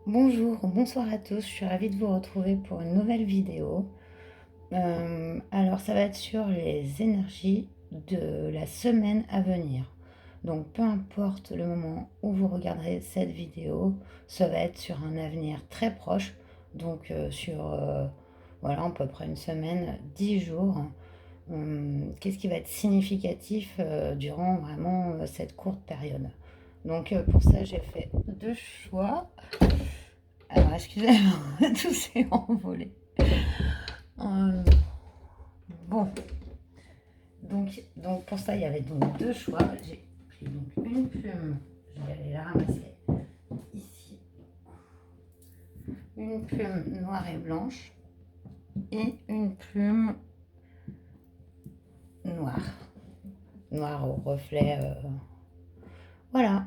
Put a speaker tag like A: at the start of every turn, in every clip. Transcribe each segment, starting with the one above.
A: Bonjour, bonsoir à tous, je suis ravie de vous retrouver pour une nouvelle vidéo. Alors ça va être sur les énergies de la semaine à venir. Donc peu importe le moment où vous regarderez cette vidéo, ça va être sur un avenir très proche, donc sur voilà, à peu près une semaine, 10 jours. Qu'est-ce qui va être significatif durant vraiment cette courte période. Donc pour ça j'ai fait deux choix. Alors, excusez-moi, tout s'est envolé. Euh, bon, donc pour ça, il y avait donc deux choix. J'ai pris donc une plume, je vais aller la ramasser ici. Une plume noire et blanche et une plume noire. Noire au reflet. Voilà.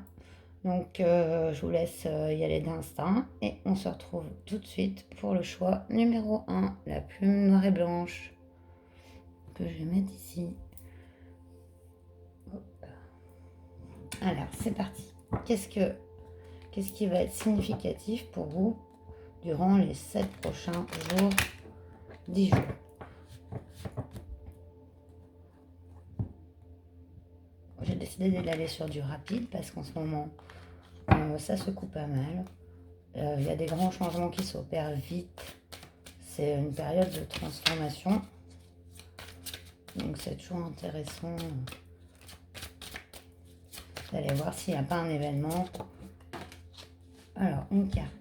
A: Donc je vous laisse y aller d'instinct et on se retrouve tout de suite pour le choix numéro un, la plume noire et blanche que je vais mettre ici. Alors, c'est parti. Qu'est-ce qui va être significatif pour vous durant les 7 prochains jours, 10 jours? J'ai décidé d'aller sur du rapide parce qu'en ce moment, ça secoue pas mal. Il y a des grands changements qui s'opèrent vite. C'est une période de transformation. Donc c'est toujours intéressant d'aller voir s'il n'y a pas un événement. Alors, une carte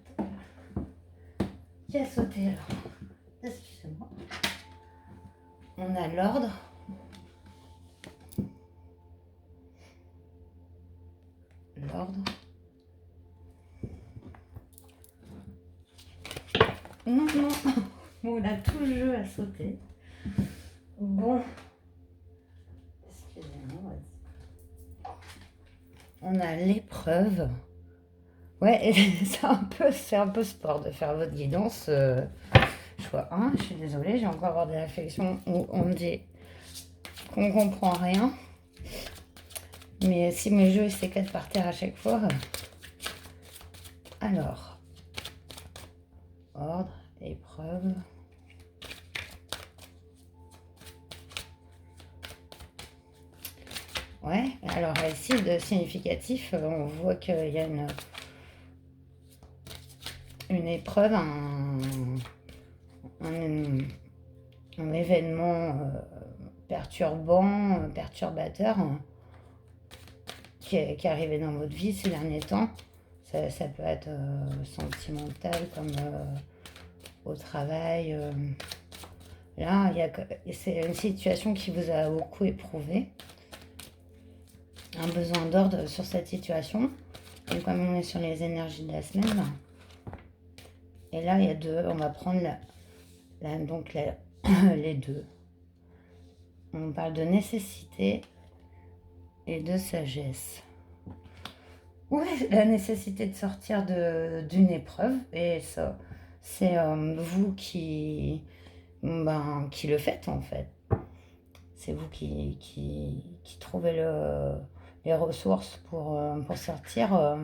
A: qui a sauté là. Excusez-moi. On a l'ordre. L'ordre. Non, non. Bon, là, tout le jeu a sauté. Bon. Excusez-moi. On a l'épreuve. Ouais, c'est un peu sport de faire votre guidance. Choix 1, je suis désolée, j'ai encore avoir des réflexions où on me dit qu'on comprend rien. Mais si mes jeux s'éclatent par terre à chaque fois. Alors, ordre, épreuve. Ouais, alors ici, de significatif, on voit qu'il y a une épreuve, un événement perturbant, perturbateur, qui est arrivé dans votre vie ces derniers temps. Ça peut être sentimental comme au travail. Là, c'est une situation qui vous a beaucoup éprouvé. Un besoin d'ordre sur cette situation. Et comme on est sur les énergies de la semaine, et là, il y a deux. On va prendre les deux. On parle de nécessité et de sagesse. Ouais, la nécessité de sortir d'une épreuve. Et ça, c'est vous qui le faites en fait. C'est vous qui trouvez les ressources pour sortir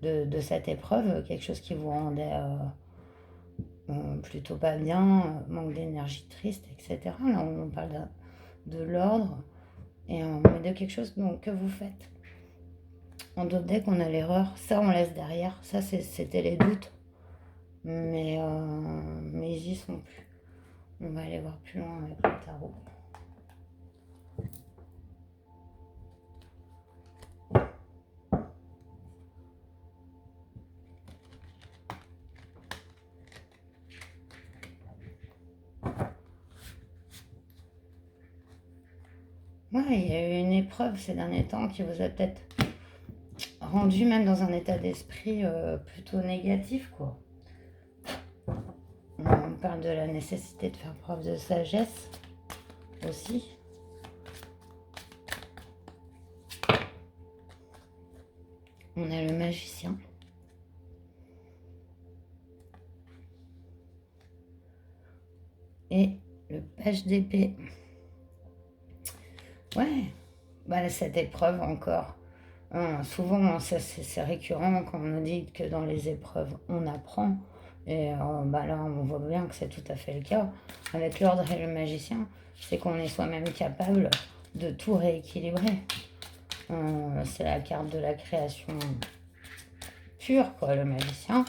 A: de cette épreuve, quelque chose qui vous rendait plutôt pas bien, manque d'énergie, triste, etc. Là, on parle de l'ordre et de quelque chose donc, que vous faites. On doutait qu'on a l'erreur, ça on laisse derrière, ça c'était les doutes, mais ils y sont plus. On va aller voir plus loin avec le tarot. Ouais, il y a eu une épreuve ces derniers temps qui vous a peut-être rendu même dans un état d'esprit plutôt négatif, quoi. On parle de la nécessité de faire preuve de sagesse aussi. On a le magicien. Et le page d'épée. Ouais, bah, cette épreuve encore. Souvent, c'est récurrent quand on nous dit que dans les épreuves, on apprend. Et bah là, on voit bien que c'est tout à fait le cas. Avec l'ordre et le magicien, c'est qu'on est soi-même capable de tout rééquilibrer. C'est la carte de la création pure, quoi, le magicien.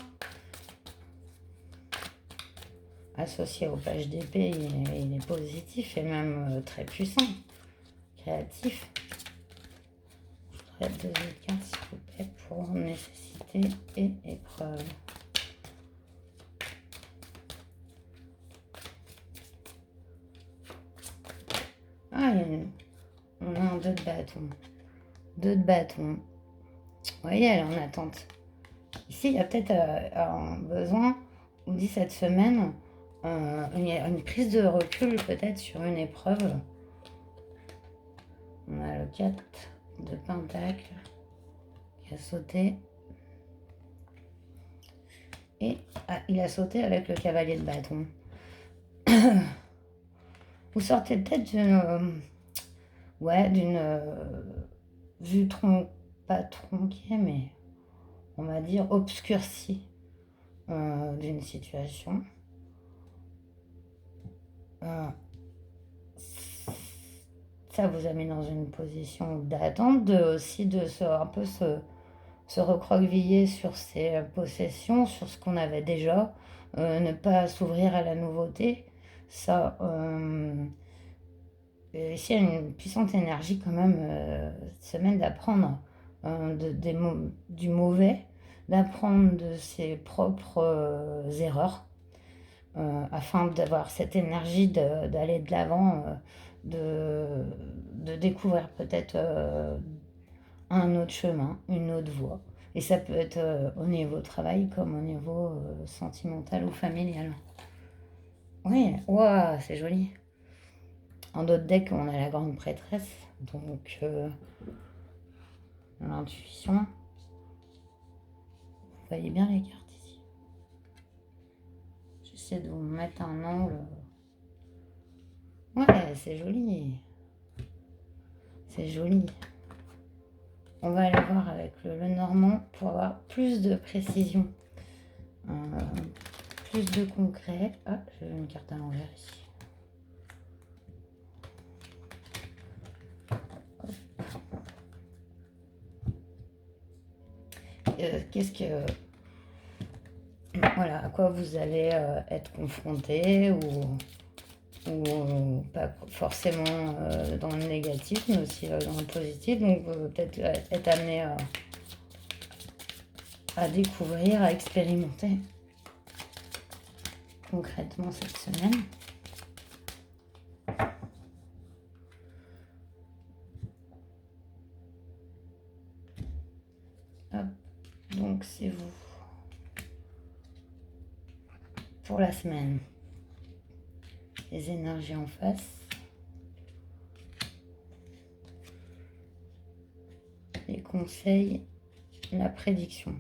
A: Associé aux pages d'épée, il est positif et même très puissant, créatif. Je voudrais 2 cartes, s'il vous plaît, pour nécessité et épreuve. Ah, on a un 2 de bâton. 2 de bâton. Vous voyez, elle est en attente. Ici, il y a peut-être un besoin, on dit cette semaine, une prise de recul peut-être sur une épreuve. On a le 4 de pentacle qui a sauté. Et il a sauté avec le cavalier de bâton. Vous sortez peut-être d'une vue pas tronquée, mais on va dire obscurcie d'une situation. Ça vous a mis dans une position d'attente, aussi de un peu se recroqueviller sur ses possessions, sur ce qu'on avait déjà, ne pas s'ouvrir à la nouveauté. Ça, ici, il y a une puissante énergie quand même, cette semaine, d'apprendre du mauvais, d'apprendre de ses propres erreurs, afin d'avoir cette énergie d'aller de l'avant, de découvrir peut-être un autre chemin, une autre voie. Et ça peut être au niveau travail comme au niveau sentimental ou familial. Oui, waouh, c'est joli. En d'autres decks, on a la grande prêtresse, donc l'intuition. Vous voyez bien les cartes ici. J'essaie de vous mettre un angle. Ouais, c'est joli. C'est joli. On va aller voir avec le Normand pour avoir plus de précision, plus de concret. Ah, j'ai une carte à l'envers ici. Qu'est-ce que... Voilà, à quoi vous allez être confronté ou pas forcément dans le négatif, mais aussi dans le positif. Donc, peut-être être amené à découvrir, à expérimenter concrètement cette semaine. Hop, donc c'est vous. Pour la semaine, les énergies en face. Les conseils, la prédiction.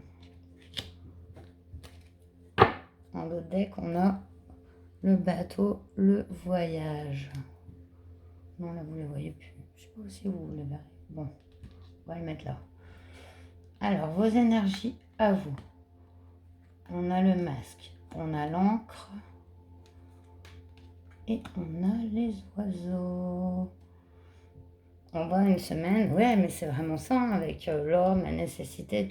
A: Dans l'autre deck, on a le bateau, le voyage. Non, là, vous ne les voyez plus. Je ne sais pas si vous les verrez. Bon, on va le mettre là. Alors, vos énergies à vous. On a le masque, on a l'encre et on a les oiseaux. On voit une semaine, ouais, mais c'est vraiment ça, hein, avec l'homme, la nécessité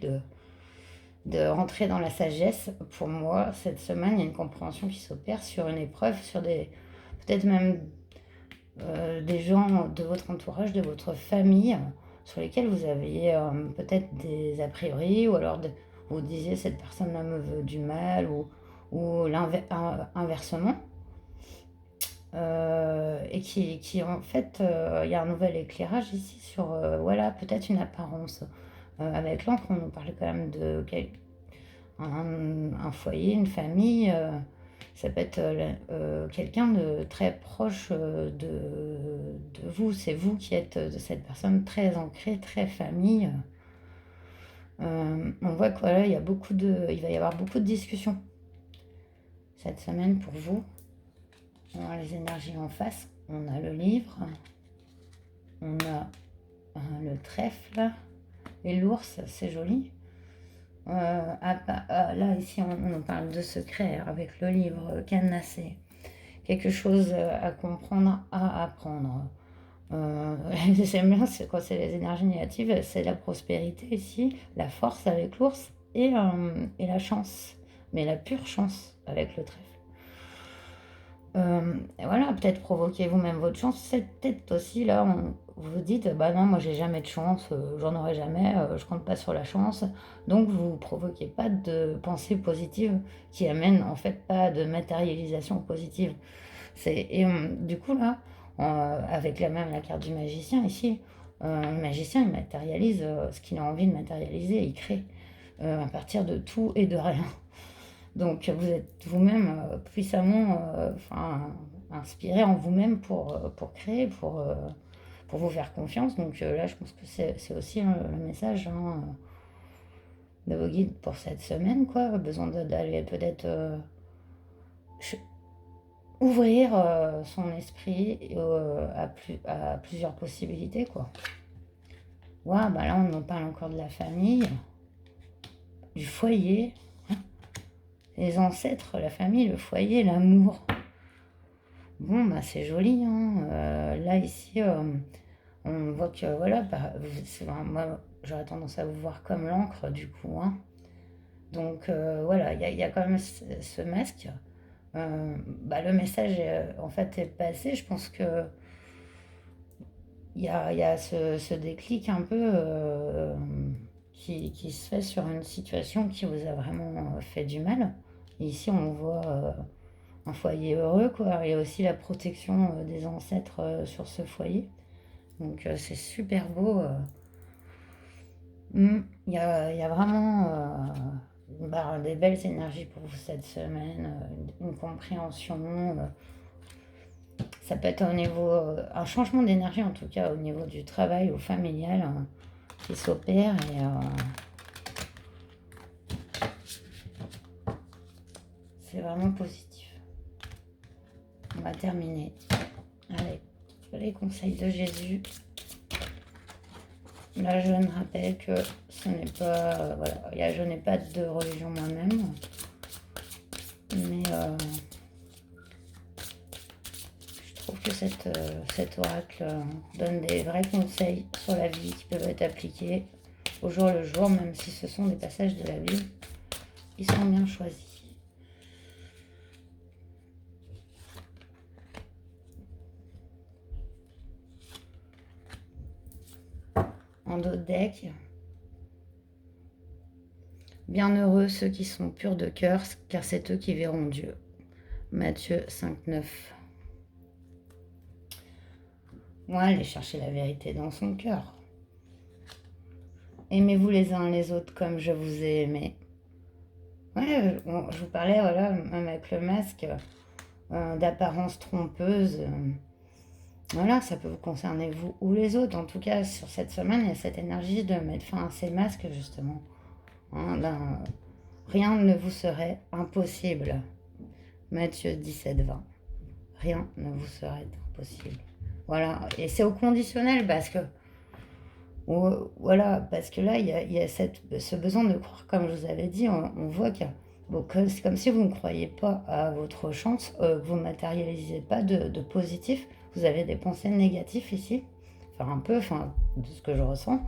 A: de rentrer dans la sagesse. Pour moi, cette semaine, il y a une compréhension qui s'opère sur une épreuve, sur peut-être même des gens de votre entourage, de votre famille, sur lesquels vous aviez peut-être des a priori, ou alors vous disiez cette personne-là me veut du mal, ou inversement. Et qui en fait, il y a un nouvel éclairage ici sur, voilà, peut-être une apparence. Avec l'encre, on nous parle quand même de un foyer, une famille. Ça peut être quelqu'un de très proche de vous. C'est vous qui êtes de cette personne très ancrée, très famille. On voit que voilà, il va y avoir beaucoup de discussions cette semaine pour vous. On a les énergies en face, on a le livre, on a le trèfle, Et l'ours, c'est joli. Là, ici, on nous parle de secret avec le livre cadenassé. Quelque chose à comprendre, à apprendre. J'aime bien, quand c'est les énergies négatives, c'est la prospérité ici, la force avec l'ours et la chance. Mais la pure chance avec le trèfle. Et voilà, peut-être provoquer vous-même votre chance. C'est peut-être aussi là, vous vous dites, bah non, moi j'ai jamais de chance, j'en aurai jamais, je compte pas sur la chance. Donc vous provoquez pas de pensée positive qui amène en fait pas de matérialisation positive. Du coup là, avec la carte du magicien ici, le magicien il matérialise ce qu'il a envie de matérialiser, il crée à partir de tout et de rien. Donc vous êtes vous-même puissamment inspiré en vous-même pour créer, pour vous faire confiance. Donc là, je pense que c'est aussi le message de vos guides pour cette semaine, quoi. Besoin d'aller peut-être ouvrir son esprit à plusieurs possibilités, quoi. Ouais, bah là, on nous parle encore de la famille, du foyer, les ancêtres, la famille, le foyer, l'amour. Bon, bah c'est joli, hein. Là, ici, on voit que, voilà, bah, moi, j'aurais tendance à vous voir comme l'encre, du coup, hein. Donc, voilà, il y a quand même ce masque. Bah, le message, en fait, est passé. Je pense que il y a ce déclic un peu qui se fait sur une situation qui vous a vraiment fait du mal. Et ici, on voit un foyer heureux, quoi. Il y a aussi la protection des ancêtres sur ce foyer. Donc c'est super beau. Il y a vraiment des belles énergies pour vous cette semaine, une compréhension. Ça peut être au niveau, un changement d'énergie en tout cas au niveau du travail ou familial qui s'opère. Et c'est vraiment positif. On va terminer. Allez, les conseils de Jésus. Là, je me rappelle que ce n'est pas... voilà, je n'ai pas de religion moi-même. Mais je trouve que cet oracle donne des vrais conseils sur la vie qui peuvent être appliqués au jour le jour, même si ce sont des passages de la Bible. Ils sont bien choisis. En d'autres decks, bienheureux ceux qui sont purs de cœur, car c'est eux qui verront Dieu. Matthieu 5,9. Moi, allez chercher la vérité dans son cœur. Aimez-vous les uns les autres comme je vous ai aimé. Ouais, je vous parlais, voilà, même avec le masque, d'apparence trompeuse. Voilà, ça peut vous concerner vous ou les autres. En tout cas, sur cette semaine, il y a cette énergie de mettre fin à ces masques, justement. Hein, rien ne vous serait impossible. Matthieu 17,20. Rien ne vous serait impossible. Voilà, et c'est au conditionnel parce que voilà, parce que là, il y a ce besoin de croire, comme je vous avais dit, on voit que bon, c'est comme si vous ne croyez pas à votre chance, que vous ne matérialisez pas de positif, vous avez des pensées négatives ici, enfin un peu, de ce que je ressens.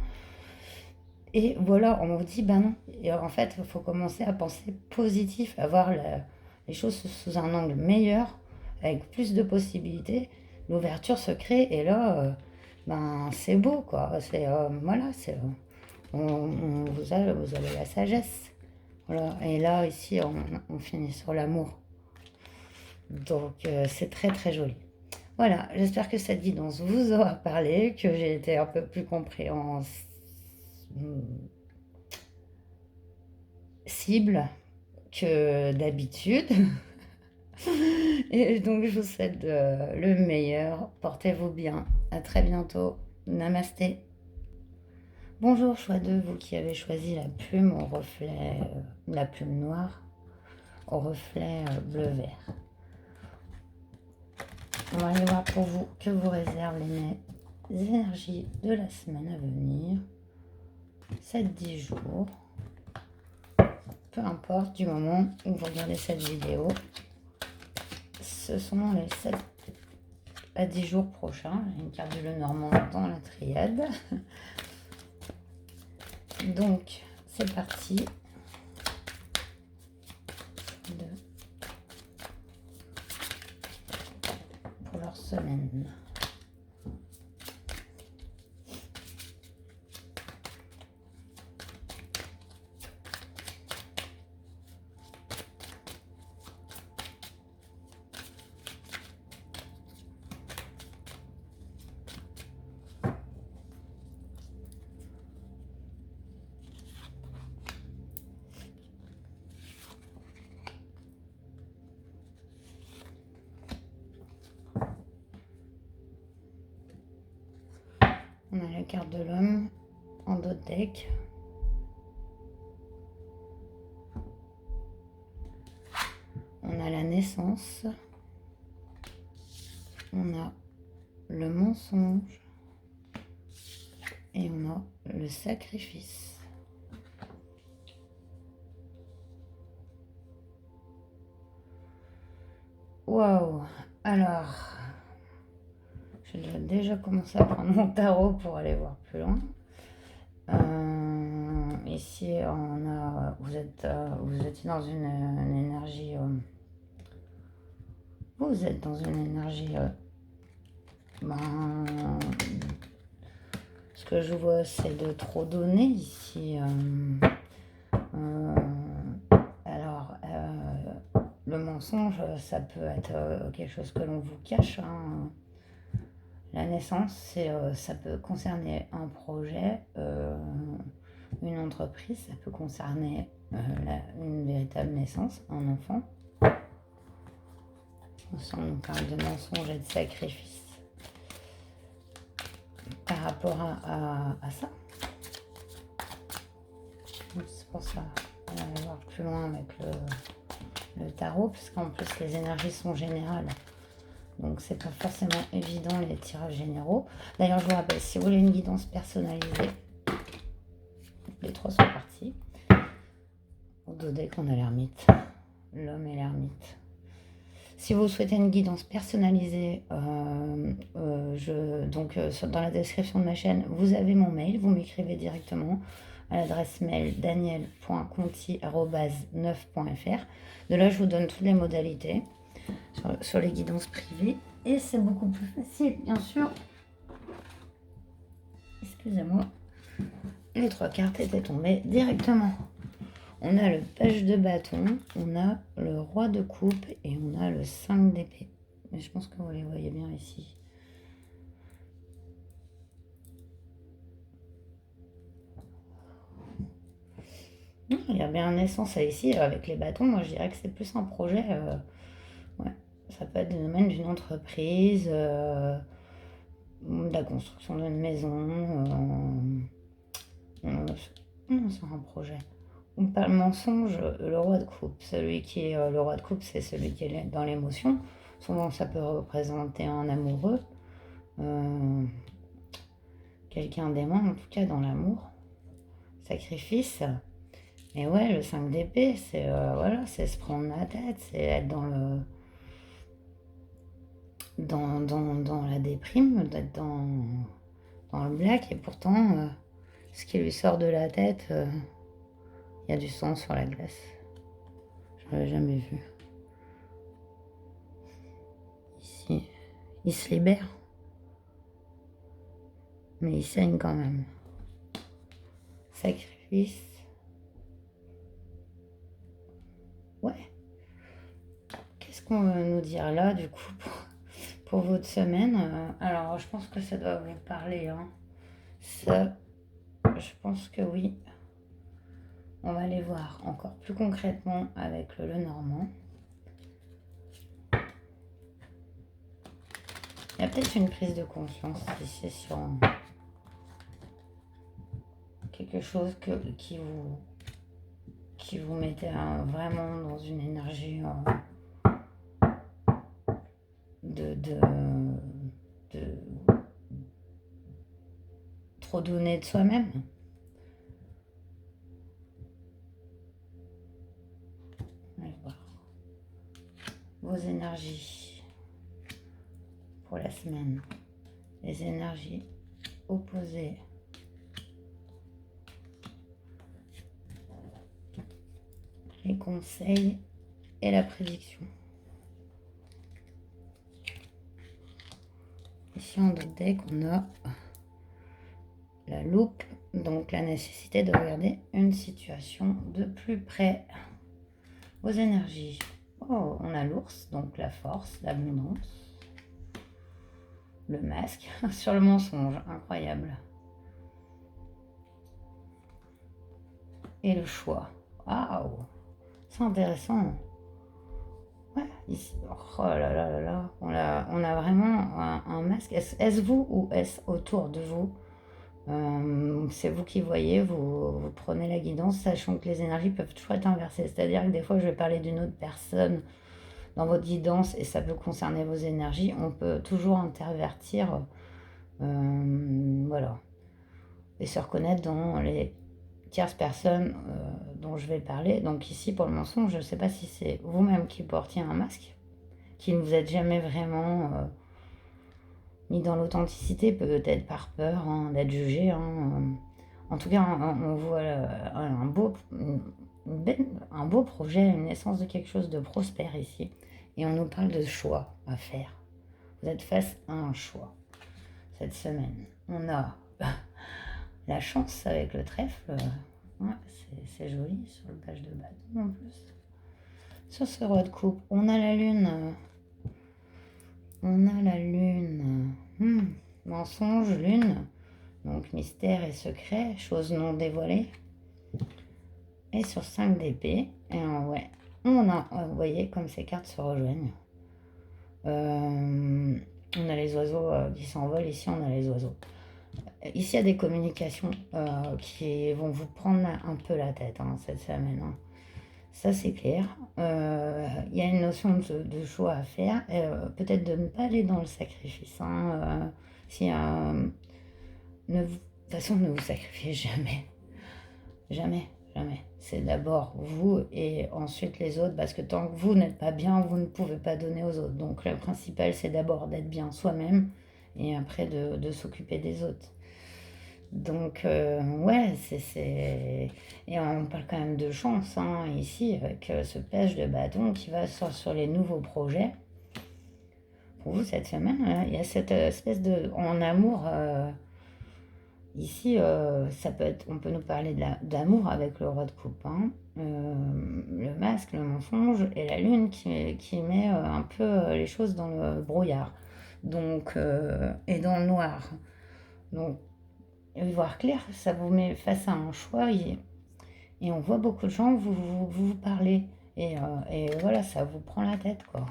A: Et voilà, on vous dit, ben non, et en fait, il faut commencer à penser positif, à voir les choses sous un angle meilleur, avec plus de possibilités, l'ouverture se crée, et là... ben c'est beau quoi, voilà, vous avez la sagesse, voilà. Et là ici on finit sur l'amour, donc c'est très très joli. Voilà, j'espère que cette guidance vous aura parlé, que j'ai été un peu plus compréhensible que d'habitude. Et donc je vous souhaite le meilleur, portez-vous bien, à très bientôt, namasté. Bonjour, choix de vous qui avez choisi la plume au reflet, la plume noire au reflet bleu-vert. On va aller voir pour vous que vous réservent les énergies de la semaine à venir. 7-10 jours. Peu importe du moment où vous regardez cette vidéo, ce sont les 7 à 10 jours prochains. Une carte du Lenormand dans la triade. Donc, c'est parti. Pour leur semaine. On a la carte de l'homme en dos de deck. On a la naissance. On a le mensonge. Et on a le sacrifice. Waouh! Alors, je dois déjà commencer à prendre mon tarot pour aller voir plus loin. Ici, vous êtes dans une énergie. Vous êtes dans une énergie. Ce que je vois, c'est de trop donner ici. Alors, le mensonge, ça peut être quelque chose que l'on vous cache. Hein. La naissance, ça peut concerner un projet, une entreprise, ça peut concerner une véritable naissance, un enfant. On parle de mensonge et de sacrifice par rapport à ça. C'est pour ça qu'on va aller voir plus loin avec le tarot, parce qu'en plus les énergies sont générales. Donc c'est pas forcément évident les tirages généraux. D'ailleurs, je vous rappelle, si vous voulez une guidance personnalisée, les 3 sont partis. Au dos deck, on a l'ermite, l'homme et l'ermite. Si vous souhaitez une guidance personnalisée, dans la description de ma chaîne, vous avez mon mail. Vous m'écrivez directement à l'adresse mail daniel.conti@9.fr. De là, je vous donne toutes les modalités sur les guidances privées. Et c'est beaucoup plus facile, bien sûr. Excusez-moi. Les 3 cartes étaient tombées directement. On a le page de bâton, on a le roi de coupe et on a le 5 d'épée. Mais je pense que vous les voyez bien ici. Il y a bien naissance ici avec les bâtons. Moi, je dirais que c'est plus un projet. Ouais, ça peut être le domaine d'une entreprise, de la construction d'une maison. C'est un projet. On parle mensonge, le roi de coupe. Le roi de coupe, c'est celui qui est dans l'émotion. Souvent, ça peut représenter un amoureux, quelqu'un d'aimant, en tout cas dans l'amour. Sacrifice. Et ouais, le 5 d'épée, c'est c'est se prendre la tête, c'est être dans la déprime, d'être dans le black, et pourtant, ce qui lui sort de la tête, il y a du sang sur la glace. Je l'avais jamais vu. Ici, il se libère, mais il saigne quand même. Sacrifice. Ouais. Qu'est-ce qu'on veut nous dire là, du coup, pour votre semaine? Alors, je pense que ça doit vous parler. Hein. Ça, je pense que oui. On va aller voir encore plus concrètement avec le Lenormand. Il y a peut-être une prise de conscience ici sur quelque chose qui vous mettait vraiment dans une énergie de trop donner de soi-même. vos énergies pour la semaine. Les énergies opposées. Les conseils et la prédiction. Ici en deck, on a la loupe, donc la nécessité de regarder une situation de plus près. Vos énergies. Oh, on a l'ours, donc la force, l'abondance. Le masque sur le mensonge, incroyable. Et le choix. Waouh, c'est intéressant. Ouais, ici, oh là là là là, on a vraiment un masque. Est-ce vous ou est-ce autour de vous? C'est vous qui voyez, vous prenez la guidance, sachant que les énergies peuvent toujours être inversées. C'est-à-dire que des fois, je vais parler d'une autre personne dans votre guidance et ça peut concerner vos énergies. On peut toujours intervertir, voilà, et se reconnaître dans les tierces personnes dont je vais parler. Donc ici, pour le mensonge, je ne sais pas si c'est vous-même qui portiez un masque, qui ne vous êtes jamais vraiment mis dans l'authenticité, peut-être par peur d'être jugé. En tout cas, on voit un beau projet, une naissance de quelque chose de prospère ici. Et on nous parle de choix à faire. Vous êtes face à un choix cette semaine. On a la chance avec le trèfle. Ouais, c'est joli sur le page de bâton en plus. Sur ce roi de coupe, on a la lune. On a la lune. Mensonge, lune. Donc mystère et secret, choses non dévoilées. Et sur 5 d'épée, ouais, on a, vous voyez comme ces cartes se rejoignent. On a les oiseaux qui s'envolent, ici on a les oiseaux. Ici il y a des communications qui vont vous prendre un peu la tête cette semaine. Ça c'est clair. Il y a une notion de choix à faire. Peut-être de ne pas aller dans le sacrifice. Si, de toute façon, ne vous sacrifiez jamais. Jamais, jamais. C'est d'abord vous et ensuite les autres, parce que tant que vous n'êtes pas bien, vous ne pouvez pas donner aux autres. Donc le principal, c'est d'abord d'être bien soi-même et après de s'occuper des autres. Donc, ouais, Et on parle quand même de chance, ici, avec ce page de bâton qui va sur les nouveaux projets. Pour vous, cette semaine, il y a cette espèce de... En amour, ici, ça peut être... On peut nous parler d'amour avec le roi de coupe, le masque, le mensonge, et la lune qui met un peu les choses dans le brouillard. Donc, et dans le noir. Donc, y voir clair, ça vous met face à un choix et on voit beaucoup de gens vous parler. Et voilà, ça vous prend la tête, quoi.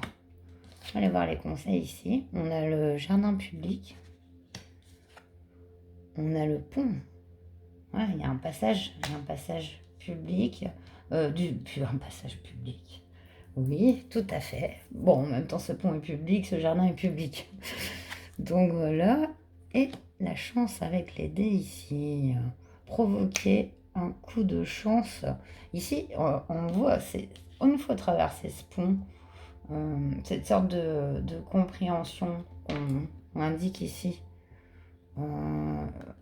A: On va aller voir les conseils ici. On a le jardin public. On a le pont. Ouais, il y a un passage public. Un passage public. Oui, tout à fait. Bon, en même temps, ce pont est public, ce jardin est public. Donc voilà. Et la chance avec les dés ici. Provoquer un coup de chance. Ici, on voit, c'est une fois traversé ce pont, cette sorte de compréhension qu'on indique ici.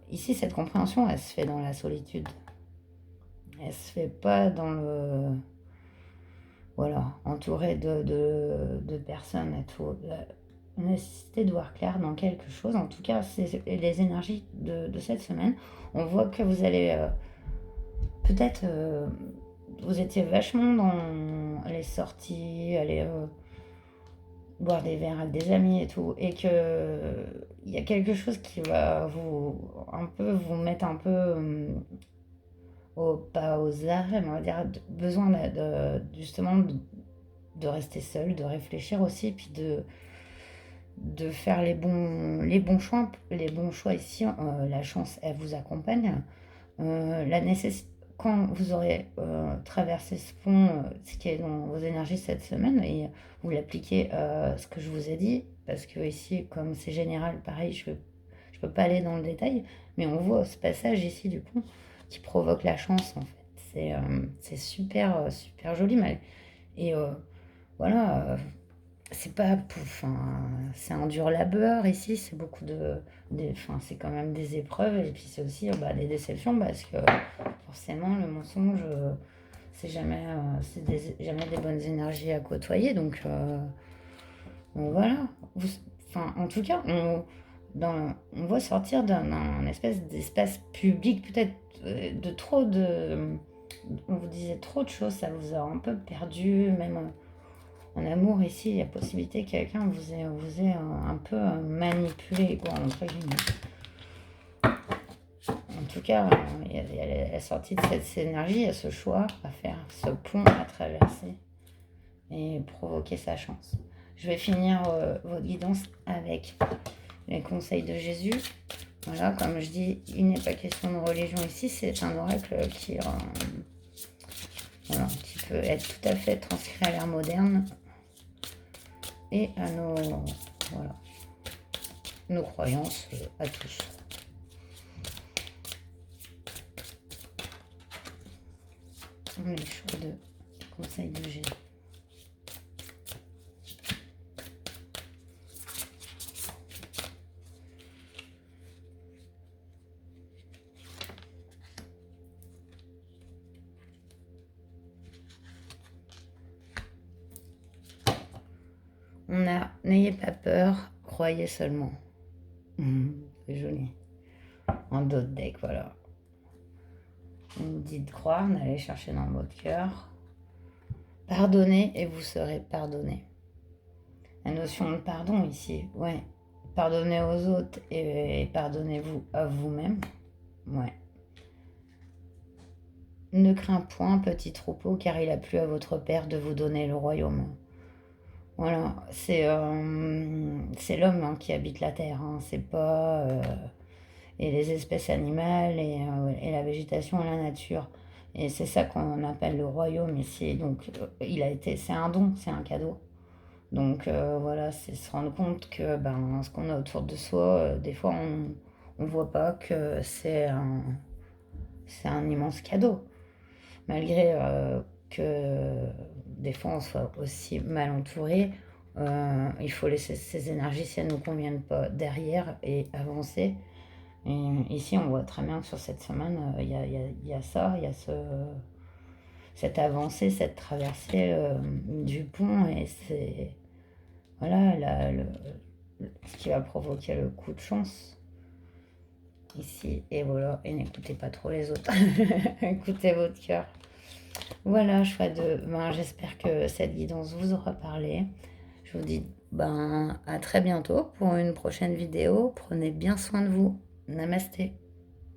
A: Ici, cette compréhension, elle se fait dans la solitude. Elle se fait pas dans le... Voilà, entouré de personnes et tout. La nécessité de voir clair dans quelque chose. En tout cas, c'est les énergies de cette semaine. On voit que vous allez... peut-être... vous étiez vachement dans les sorties, aller boire des verres avec des amis et tout, et que il y a quelque chose qui va vous mettre un peu pas aux arrêts, mais on va dire besoin justement de rester seul, de réfléchir aussi, puis de faire les bons choix. Les bons choix ici, la chance, elle vous accompagne. La nécessité, quand vous aurez traversé ce pont, ce qui est dans vos énergies cette semaine, et vous l'appliquez ce que je vous ai dit, parce que ici, comme c'est général, pareil, je peux pas aller dans le détail, mais on voit ce passage ici du pont qui provoque la chance en fait. C'est super, super joli, et voilà, c'est pas, enfin, c'est un dur labeur ici, c'est beaucoup enfin, c'est quand même des épreuves et puis c'est aussi des déceptions parce que forcément le mensonge, c'est jamais, jamais des bonnes énergies à côtoyer. Donc voilà. Enfin, en tout cas, on va sortir d'un espèce d'espace public, peut-être de trop de. On vous disait trop de choses, ça vous a un peu perdu, même en amour ici, il y a possibilité que quelqu'un vous ait un peu manipulé, quoi, entre guillemets. En tout cas, il y a la sortie de cette énergie, il y a ce choix à faire, ce pont à traverser et provoquer sa chance. Je vais finir votre guidance avec les conseils de Jésus. Voilà, comme je dis, il n'est pas question de religion ici, c'est un oracle voilà, qui peut être tout à fait transcrit à l'ère moderne et à voilà, nos croyances à tous. Les choix de conseils de Jésus. N'ayez pas peur, croyez seulement. C'est joli. Un d'autres deck, voilà. On nous dit de croire, d'aller chercher dans votre cœur. Pardonnez et vous serez pardonné. La notion de pardon ici, ouais. Pardonnez aux autres et pardonnez-vous à vous-même. Ouais. Ne crains point, petit troupeau, car il a plu à votre Père de vous donner le royaume. Voilà, c'est l'homme qui habite la terre, hein. C'est pas et les espèces animales et la végétation et la nature. Et c'est ça qu'on appelle le royaume ici. Donc c'est un don, c'est un cadeau. Donc voilà, c'est se rendre compte que ce qu'on a autour de soi, des fois on voit pas que c'est un immense cadeau. Malgré que des fois on soit aussi mal entouré, il faut laisser ces énergies si elles ne nous conviennent pas derrière et avancer. Et ici on voit très bien que sur cette semaine il y a ça, il y a cette avancée, cette traversée du pont et c'est voilà ce qui va provoquer le coup de chance ici. Et voilà, et n'écoutez pas trop les autres, écoutez votre cœur. Voilà, choix de. J'espère que cette guidance vous aura parlé. Je vous dis à très bientôt pour une prochaine vidéo. Prenez bien soin de vous. Namasté.